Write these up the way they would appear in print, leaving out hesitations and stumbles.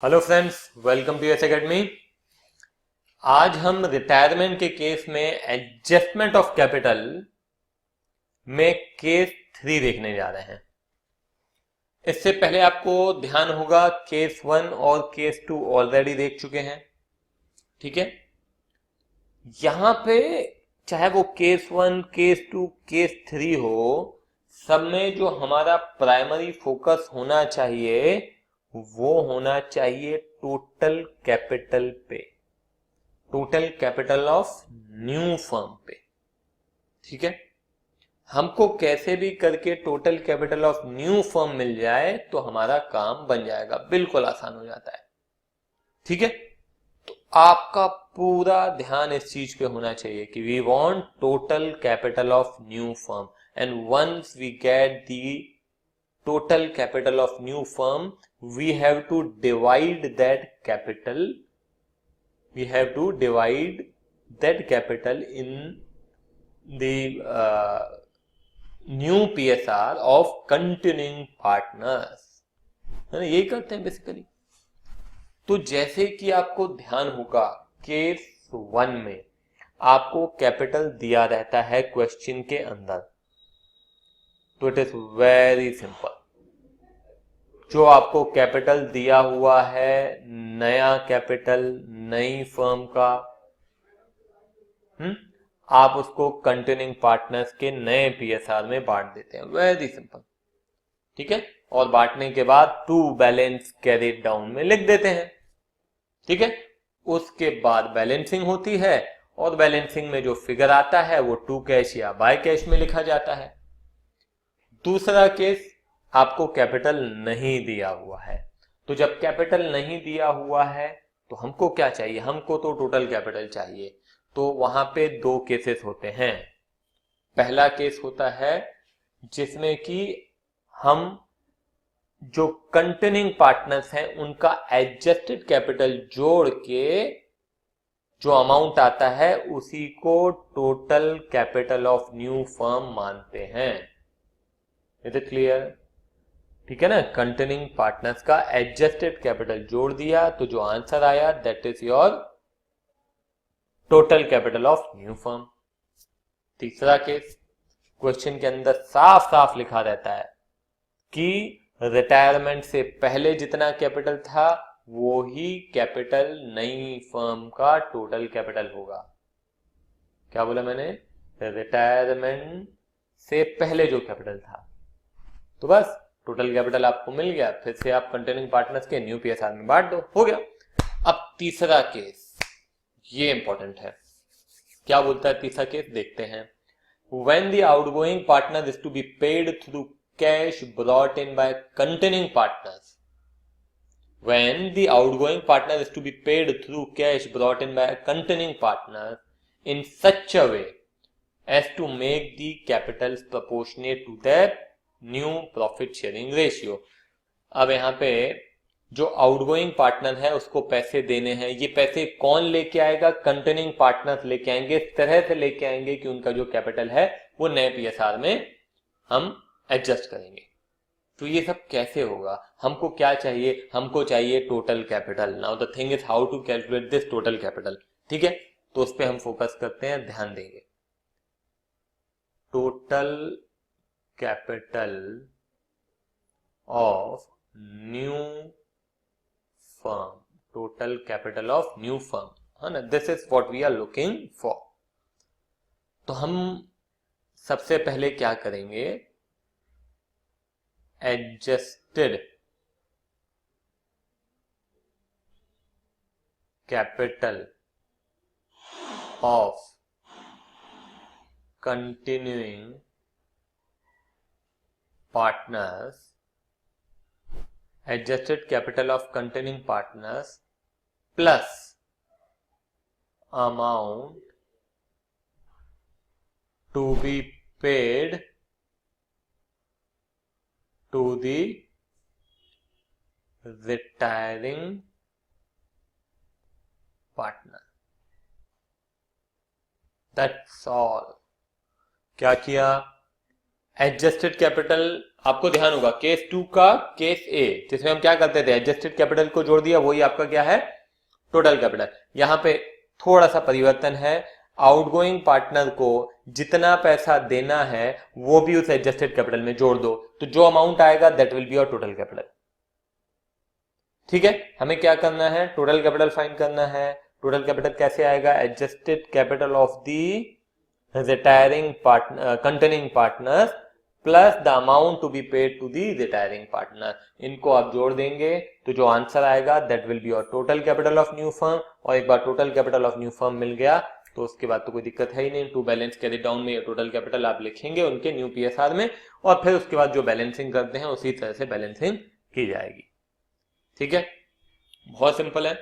Hello friends, welcome to S academy. आज हम retirement के केस में एडजस्टमेंट ऑफ कैपिटल में केस 3 देखने जा रहे हैं। इससे पहले आपको ध्यान होगा केस 1 और केस 2 ऑलरेडी देख चुके हैं। ठीक है, यहां पे चाहे वो केस 1, केस 2, केस 3 हो, सब में जो हमारा प्राइमरी फोकस होना चाहिए वो होना चाहिए टोटल कैपिटल पे, total capital of new firm पे। ठीक है, हमको कैसे भी करके total capital of new firm मिल जाए तो हमारा काम बन जाएगा, बिल्कुल आसान हो जाता है। ठीक है, तो आपका पूरा ध्यान इस चीज पे होना चाहिए कि we want total capital of new firm, and once we get the total capital of new firm we have to divide that capital, we have to divide that capital in the new PSR of continuing partners, है ना, यही करते हैं basically. तो जैसे कि आपको ध्यान होगा केस 1 में आपको कैपिटल दिया रहता है क्वेश्चन के अंदर, तो इट इज वेरी सिंपल। जो आपको कैपिटल दिया हुआ है, नया कैपिटल नई फर्म का, आप उसको कंटिन्यूइंग पार्टनर्स के नए पीएसआर में बांट देते हैं, वेरी सिंपल। ठीक है, और बांटने के बाद टू बैलेंस कैरिड डाउन में लिख देते हैं। ठीक है, उसके बाद बैलेंसिंग होती है और बैलेंसिंग में जो फिगर आता है वो टू कैश या बाय कैश में लिखा जाता है। दूसरा केस, आपको कैपिटल नहीं दिया हुआ है, तो जब कैपिटल नहीं दिया हुआ है तो हमको क्या चाहिए, हमको तो टोटल कैपिटल चाहिए। तो वहां पे दो केसेस होते हैं। पहला केस होता है जिसमें कि हम जो कंटिन्यूइंग पार्टनर्स हैं उनका एडजस्टेड कैपिटल जोड़ के जो अमाउंट आता है उसी को total capital of new firm मानते हैं। Is it clear? ठीक है ना, कंटिन्यूइंग पार्टनर्स का एडजस्टेड कैपिटल जोड़ दिया तो जो आंसर आया that is your total capital of new firm. तीसरा केस, क्वेश्चन के अंदर साफ साफ लिखा रहता है कि रिटायरमेंट से पहले जितना कैपिटल था वो ही कैपिटल नई फर्म का टोटल कैपिटल होगा। क्या बोला मैंने? रिटायरमेंट से पहले जो कैपिटल था, तो बस टोटल कैपिटल आपको मिल गया, फिर से आप कंटिन्यूइंग पार्टनर्स के न्यू पीएसआर में बांट दो, हो गया। अब तीसरा केस, ये इंपॉर्टेंट है। क्या बोलता है तीसरा केस, देखते हैं। When the outgoing partner is to be paid through cash brought in by continuing partners, when the outgoing partner is to be paid through cash brought in by a continuing partner in such a way as to make the capitals proportionate to their new profit sharing ratio। अब यहां पे जो outgoing partner है उसको पैसे देने हैं, ये पैसे कौन लेके आएगा? कंटिन्यूइंग पार्टनर लेके आएंगे, इस तरह से लेके आएंगे कि उनका जो कैपिटल है वो नए पीएसआर में हम एडजस्ट करेंगे। तो ये सब कैसे होगा? हमको क्या चाहिए? हमको चाहिए total capital. Now the thing is how to calculate this total capital. ठीक है, तो उस पर हम फोकस करते हैं, ध्यान देंगे। Total capital of new firm, total capital of new firm, है ना, this is what we are looking for. तो हम सबसे पहले क्या करेंगे, adjusted capital of continuing partners, adjusted capital of continuing partners plus amount to be paid to the retiring partner, that's all। क्या किया? एडजस्टेड कैपिटल, आपको ध्यान होगा केस 2 का केस ए, जिसमें हम क्या करते थे, एडजस्टेड कैपिटल को जोड़ दिया, वही आपका क्या है, टोटल कैपिटल। यहां पे थोड़ा सा परिवर्तन है, आउटगोइंग पार्टनर को जितना पैसा देना है वो भी उस एडजस्टेड कैपिटल में जोड़ दो, तो जो अमाउंट आएगा that will be your total capital. ठीक है, हमें क्या करना है, टोटल कैपिटल फाइंड करना है। टोटल कैपिटल कैसे आएगा, adjusted capital of the retiring partner containing partner plus the amount to be paid to the retiring partner, इनको आप जोड़ देंगे तो जो आंसर आएगा that will be your total capital of new firm. और एक बार total capital of new firm मिल गया तो उसके बाद तो कोई दिक्कत है ही नहीं, टू बैलेंस कैरी डाउन में टोटल कैपिटल आप लिखेंगे उनके न्यू पीएसआर में, और फिर उसके बाद जो बैलेंसिंग करते हैं उसी तरह से बैलेंसिंग की जाएगी। ठीक है, बहुत सिंपल है।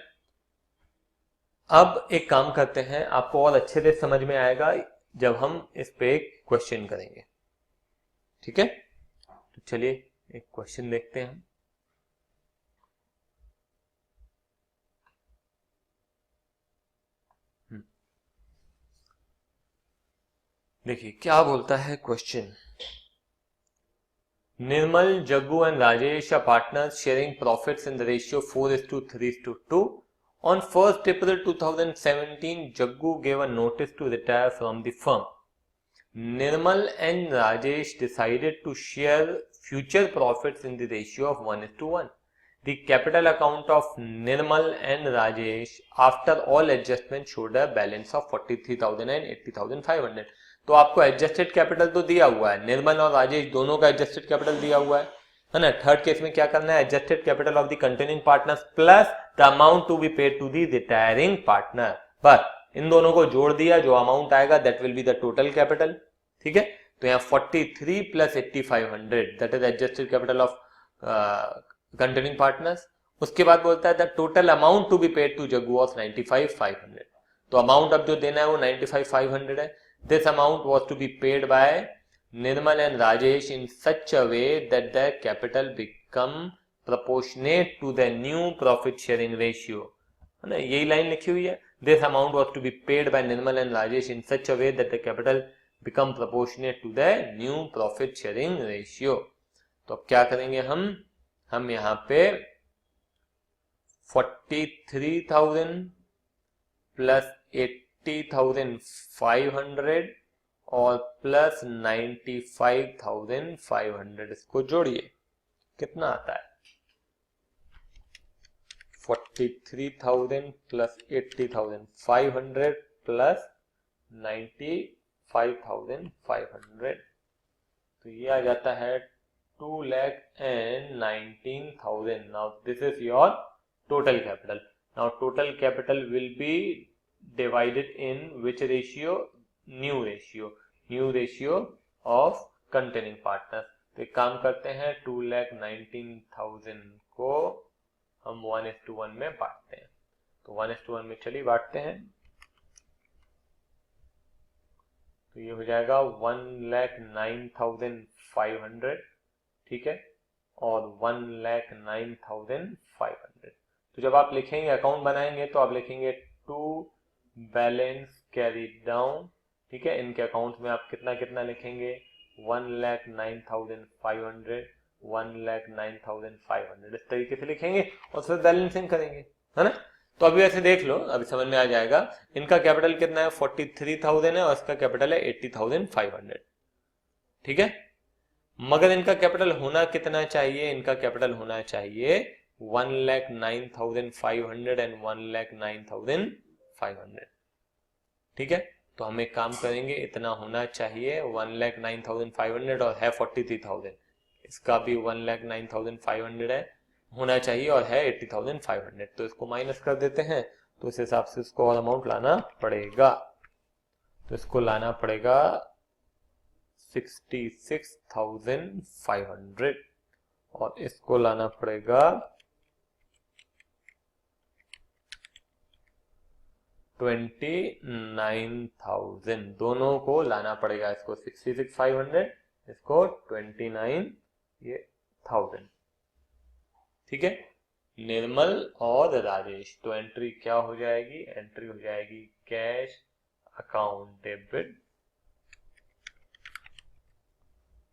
अब एक काम करते हैं, आपको और अच्छे से समझ में आएगा जब हम इस पे एक क्वेश्चन करेंगे। ठीक है, तो चलिए एक क्वेश्चन देखते हैं। देखिए क्या बोलता है question, Nirmal, Jaggu and Rajesh are partners sharing profits in the ratio 4:3:2. On 1st April 2017, Jaggu gave a notice to retire from the firm. Nirmal and Rajesh decided to share future profits in the ratio of 1:1. The capital account of Nirmal and Rajesh after all adjustments showed a balance of 43,000 and 80,500. तो आपको adjusted capital तो दिया हुआ है, निर्मल और राजेश दोनों का adjusted capital दिया हुआ है ना। थर्ड केस में क्या करना है, adjusted capital of the containing partners plus the amount to be paid to the retiring partner, बस इन दोनों को जोड़ दिया, जो अमाउंट आएगा that will be the total capital. ठीक है, तो यहाँ 43 plus 8500 that is adjusted capital of containing partners. उसके बाद बोलता है the total amount to be paid to Jaggu of 95,500, तो अमाउंट अब जो देना है वो 95,500 है। This amount was to be paid by Nirmal and Rajesh in such a way that the capital become proportionate to the new profit sharing ratio, है ना, यही लाइन लिखी हुई है। This amount was to be paid by Nirmal and Rajesh in such a way that the capital become proportionate to the new profit sharing ratio. तो अब क्या करेंगे हम यहाँ पे 43,000 प्लस 80,500 और प्लस 95,500 इसको जोड़िए, कितना आता है, 43,000 प्लस 80,500 प्लस 95,500, तो ये आ जाता है 2,19,000. Now this is your total capital. Now total capital will be divided in which ratio, new ratio of containing partners. तो एक काम करते हैं, 2,19,000 को हम 1:1 में बांटते हैं, तो 1:1 में चलिए बांटते हैं, तो ये हो जाएगा 1,09,500, ठीक है, और 1,09,500। तो जब आप लिखेंगे अकाउंट बनाएंगे तो आप लिखेंगे टू बैलेंस कैरी डाउन, ठीक है, इनके अकाउंट में आप कितना कितना लिखेंगे, 1,09,500, 1,09,500 इस तरीके से लिखेंगे और फिर बैलेंसिंग करेंगे, है ना। तो अभी ऐसे देख लो, अभी समझ में आ जाएगा। इनका कैपिटल कितना है, 43,000 है और इसका कैपिटल है 80,500, ठीक है। मगर इनका कैपिटल होना कितना चाहिए, इनका कैपिटल होना चाहिए 1,09,500 एंड 1,09,500, ठीक है। तो हम एक काम करेंगे, इतना होना चाहिए 1,09,500 और है 43,000, इसका भी 1,09,500 है होना चाहिए और है 80,500, तो इसको माइनस कर देते हैं, तो इस हिसाब से इसको और अमाउंट लाना पड़ेगा, तो इसको लाना पड़ेगा 66,500 और इसको लाना पड़ेगा 29,000, दोनों को लाना पड़ेगा, इसको 66,500, इसको 29,000, ठीक है। निर्मल और राजेश, तो एंट्री क्या हो जाएगी, एंट्री हो जाएगी कैश अकाउंट डेबिट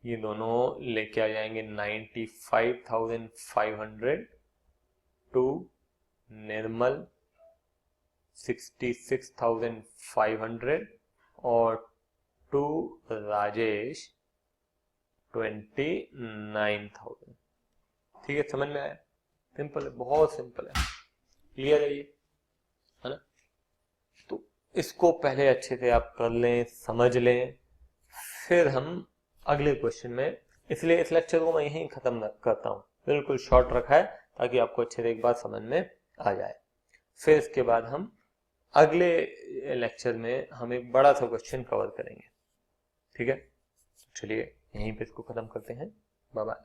ये दोनों लेके आ जाएंगे 95,500 टू निर्मल 66,500 और टू राजेश 29,000। ठीक है, समझ में आया? सिंपल है, बहुत सिंपल है, क्लियर है ये, है ना? तो इसको पहले अच्छे से आप कर लें, समझ लें, फिर हम अगले क्वेश्चन में, इसलिए इस लेक्चर को मैं यहीं खत्म करता हूँ, बिल्कुल शॉर्ट रखा है ताकि आपको अच्छे से एक बात समझ में आ जाए। फिर इसके बाद हम अगले लेक्चर में हम एक बड़ा सा क्वेश्चन कवर करेंगे। ठीक है, चलिए यहीं पे इसको खत्म करते हैं। Bye bye.